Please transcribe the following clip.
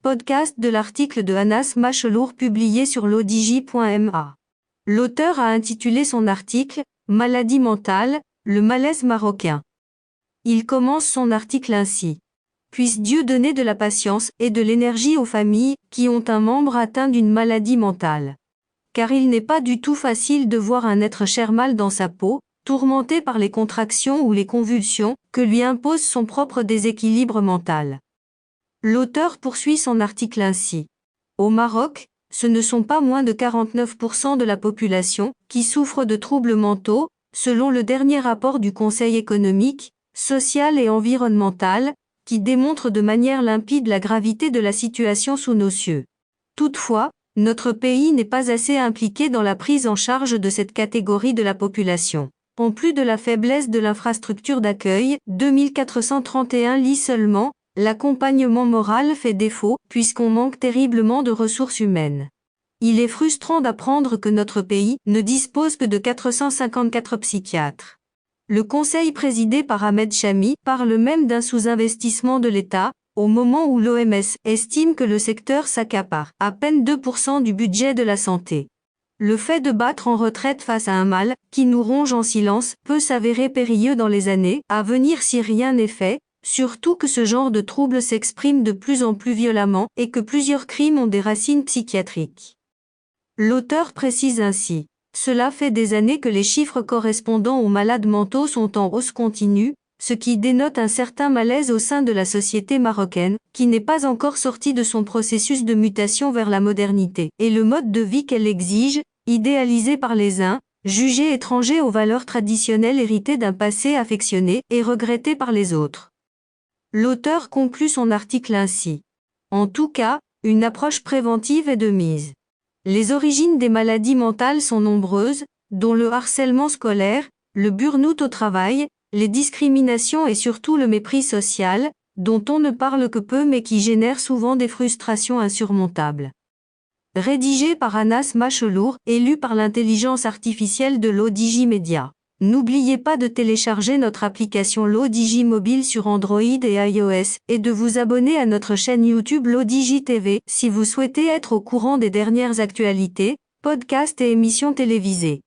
Podcast de l'article de Anas Machelour publié sur l'odj.ma. L'auteur a intitulé son article « Maladie mentale, le malaise marocain ». Il commence son article ainsi. Puisse Dieu donner de la patience et de l'énergie aux familles qui ont un membre atteint d'une maladie mentale. Car il n'est pas du tout facile de voir un être cher mal dans sa peau, tourmenté par les contractions ou les convulsions que lui impose son propre déséquilibre mental. L'auteur poursuit son article ainsi. Au Maroc, ce ne sont pas moins de 49% de la population qui souffre de troubles mentaux, selon le dernier rapport du Conseil économique, social et environnemental, qui démontre de manière limpide la gravité de la situation sous nos cieux. Toutefois, notre pays n'est pas assez impliqué dans la prise en charge de cette catégorie de la population. En plus de la faiblesse de l'infrastructure d'accueil, 2431 lits seulement, l'accompagnement moral fait défaut, puisqu'on manque terriblement de ressources humaines. Il est frustrant d'apprendre que notre pays ne dispose que de 454 psychiatres. Le conseil présidé par Ahmed Chami parle même d'un sous-investissement de l'État, au moment où l'OMS estime que le secteur s'accapare à peine 2% du budget de la santé. Le fait de battre en retraite face à un mal qui nous ronge en silence peut s'avérer périlleux dans les années à venir si rien n'est fait, surtout que ce genre de troubles s'exprime de plus en plus violemment et que plusieurs crimes ont des racines psychiatriques. L'auteur précise ainsi. Cela fait des années que les chiffres correspondant aux malades mentaux sont en hausse continue, ce qui dénote un certain malaise au sein de la société marocaine, qui n'est pas encore sortie de son processus de mutation vers la modernité, et le mode de vie qu'elle exige, idéalisé par les uns, jugé étranger aux valeurs traditionnelles héritées d'un passé affectionné et regretté par les autres. L'auteur conclut son article ainsi. En tout cas, une approche préventive est de mise. Les origines des maladies mentales sont nombreuses, dont le harcèlement scolaire, le burn-out au travail, les discriminations et surtout le mépris social, dont on ne parle que peu mais qui génère souvent des frustrations insurmontables. Rédigé par Anas Machelour et lu par l'intelligence artificielle de l'ODJ Média. N'oubliez pas de télécharger notre application l'ODJ mobile sur Android et iOS et de vous abonner à notre chaîne YouTube l'ODJ TV si vous souhaitez être au courant des dernières actualités, podcasts et émissions télévisées.